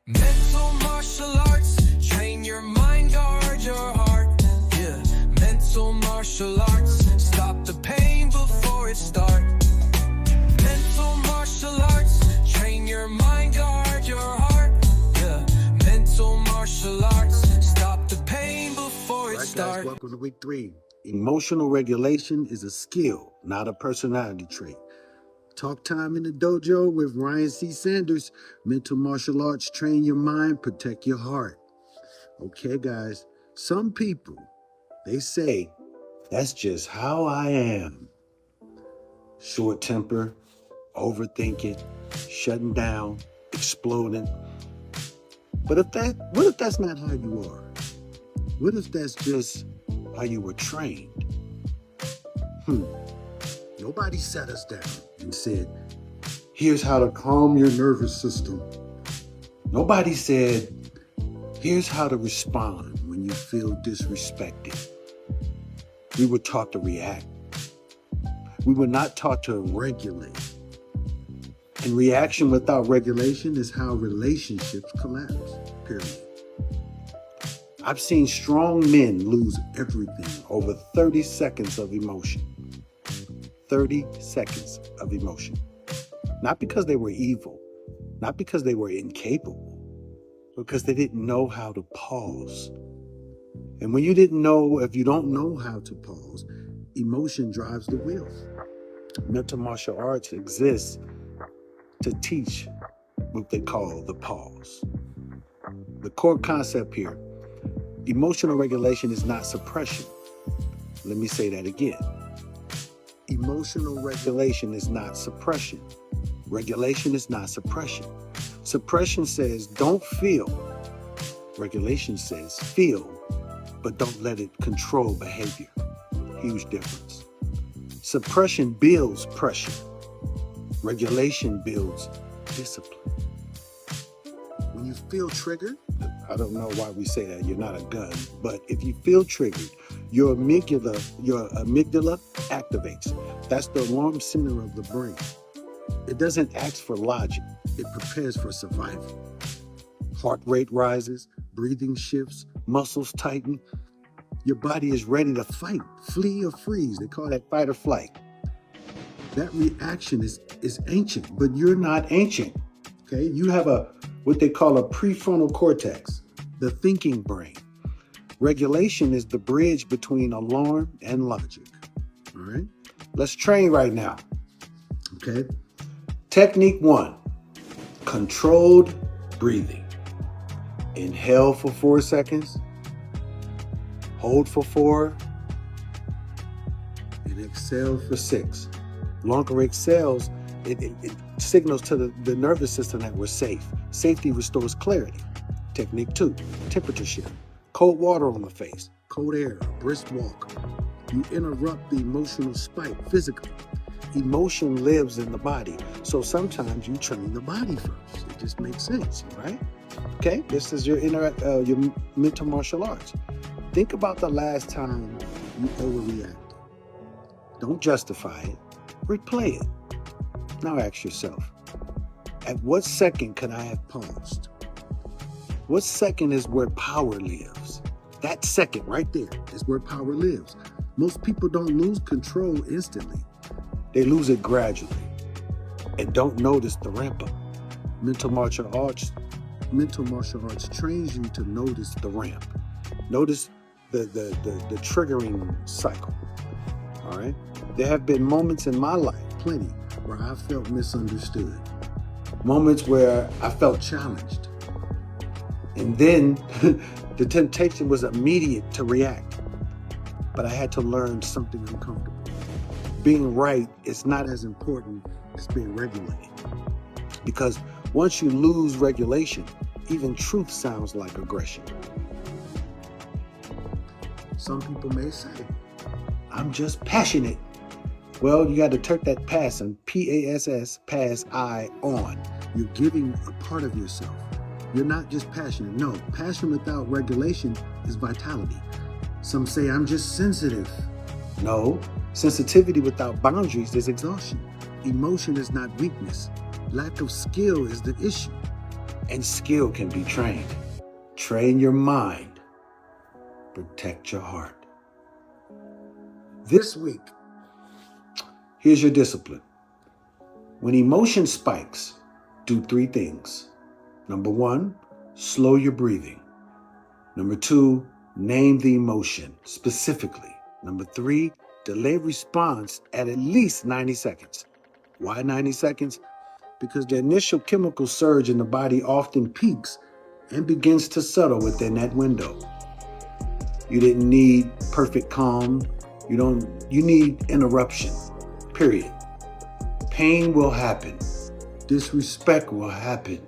Mental martial arts, train your mind, guard your heart. Yeah, mental martial arts, stop the pain before it starts. Mental martial arts, train your mind, guard your heart. Yeah, mental martial arts, stop the pain before it All right, guys, starts. welcome to week 3. Emotional regulation is a skill, not a personality trait. Talk time in the dojo with Ryan C. Sanders. Mental martial arts, train your mind, protect your heart. Okay, guys, some people, they say, that's just how I am. Short temper, overthinking, shutting down, exploding. But what if that's not how you are? What if that's just how you were trained? Nobody sat us down and said, here's how to calm your nervous system. Nobody said, here's how to respond when you feel disrespected. We were taught to react. We were not taught to regulate. And reaction without regulation is how relationships collapse, period. I've seen strong men lose everything over 30 seconds of emotion. 30 seconds of emotion. Not because they were evil, not because they were incapable, because they didn't know how to pause. And when if you don't know how to pause, emotion drives the wheel. Mental martial arts exists to teach what they call the pause. The core concept here, emotional regulation is not suppression. Let me say that again. Emotional regulation is not suppression. Regulation is not suppression. Suppression says don't feel. Regulation says feel, but don't let it control behavior. Huge difference. Suppression builds pressure. Regulation builds discipline. When you feel triggered, I don't know why we say that, you're not a gun, but if you feel triggered, your amygdala activates. That's the alarm center of the brain. It doesn't ask for logic. It prepares for survival. Heart rate rises, breathing shifts, muscles tighten. Your body is ready to fight, flee or freeze. They call that fight or flight. That reaction is ancient, but you're not ancient. Okay? You have what they call a prefrontal cortex, the thinking brain. Regulation is the bridge between alarm and logic. All right? Let's train right now. Okay? Technique 1, controlled breathing. Inhale for 4 seconds. Hold for 4. And exhale for 6. Longer exhales, it signals to the nervous system that we're safe. Safety restores clarity. Technique 2, temperature shift. Cold water on the face, cold air, a brisk walk. You interrupt the emotional spike physically. Emotion lives in the body, so sometimes you train the body first. It just makes sense, right? Okay, this is your mental martial arts. Think about the last time you overreacted. Don't justify it, replay it. Now ask yourself, at what second could I have paused? What second is where power lives? That second right there is where power lives. Most people don't lose control instantly. They lose it gradually and don't notice the ramp up. Mental martial arts trains you to notice the ramp. Notice the triggering cycle. All right? There have been moments in my life, plenty, where I felt misunderstood. Moments where I felt challenged. And then the temptation was immediate to react. But I had to learn something uncomfortable. Being right is not as important as being regulated. Because once you lose regulation, even truth sounds like aggression. Some people may say, I'm just passionate. Well, you got to turn that pass on, P-A-S-S, pass I on. You're giving a part of yourself. You're not just passionate. No, passion without regulation is vitality. Some say, I'm just sensitive. No, sensitivity without boundaries is exhaustion. Emotion is not weakness. Lack of skill is the issue. and skill can be trained. Train your mind. Protect your heart. This week, here's your discipline. When emotion spikes, do 3 things. Number 1, slow your breathing. Number 2, name the emotion specifically. Number 3, delay response at least 90 seconds. Why 90 seconds? Because the initial chemical surge in the body often peaks and begins to settle within that window. You didn't need perfect calm. You need interruption, period. Pain will happen. Disrespect will happen.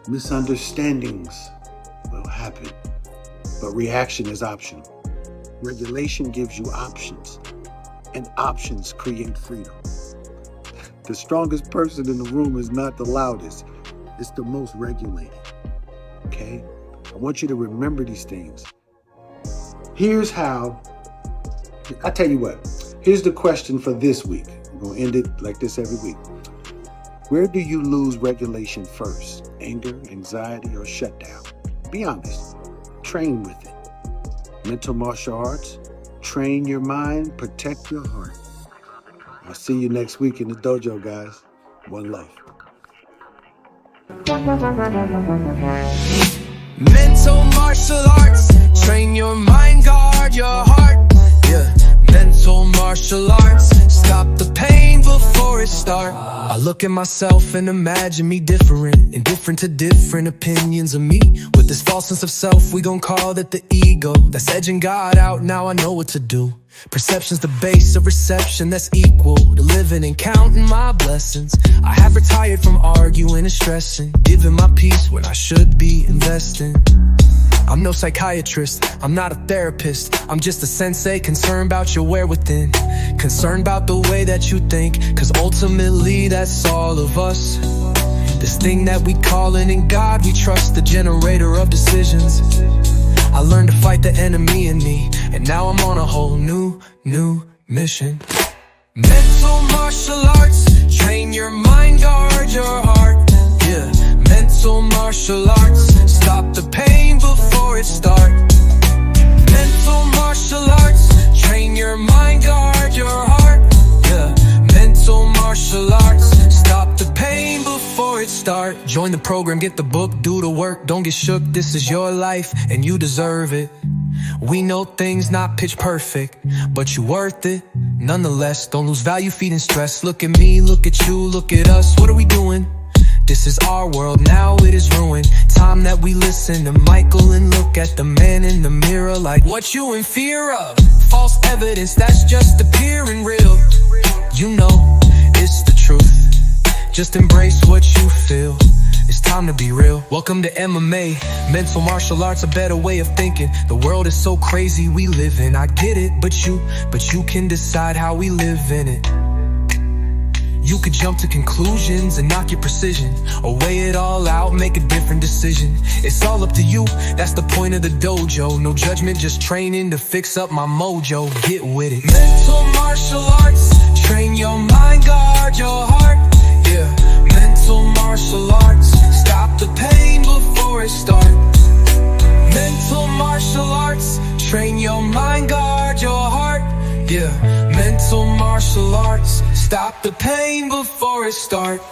Misunderstandings will happen. But reaction is optional. Regulation gives you options, and options create freedom. The strongest person in the room is not the loudest. It's the most regulated. Okay? I want you to remember these things. Here's how, I tell you what, here's the question for this week. We're going to end it like this every week. Where do you lose regulation first? Anger, anxiety, or shutdown? Be honest. Train with it. Mental martial arts. Train your mind. Protect your heart. I'll see you next week in the dojo, guys. One love. Mental martial arts. Train your mind, guard your heart. Yeah. Mental martial arts. Stop the pain before it starts. I look at myself and imagine me different, indifferent to different opinions of me. With this false sense of self, we gon' call that the ego. That's edging God out, now I know what to do. Perception's the base of reception that's equal to living and counting my blessings. I have retired from arguing and stressing, giving my peace when I should be investing. I'm no psychiatrist, I'm not a therapist. I'm just a sensei concerned about your where within. Concerned about the way that you think, cause ultimately that's all of us. This thing that we callin' in God, we trust, the generator of decisions. I learned to fight the enemy in me, and now I'm on a whole new mission. Mental martial arts, train your mind, guard your heart. Yeah, mental martial arts, stop the pain before it starts. Mental martial arts, train your mind, guard your heart. Yeah, mental martial arts, stop the pain before it starts. Join the program, get the book, do the work, don't get shook. This is your life and you deserve it. We know things not pitch perfect, but you worth it nonetheless. Don't lose value feeding stress. Look at me, look at you, look at us. What are we doing? This is our world, now it is ruined. Time that we listen to Michael and look at the man in the mirror like, what you in fear of? False evidence that's just appearing real. You know, it's the truth. Just embrace what you feel. It's time to be real. Welcome to MMA. Mental martial arts, a better way of thinking. The world is so crazy we live in. I get it, but you can decide how we live in it. You could jump to conclusions and knock your precision, or weigh it all out, make a different decision. It's all up to you, that's the point of the dojo. No judgment, just training to fix up my mojo. Get with it. Mental martial arts, train your mind, guard your heart. Yeah, mental martial arts, stop the pain before it starts. Mental martial arts, train your mind, guard your heart. Yeah, mental martial arts, stop the pain before it starts.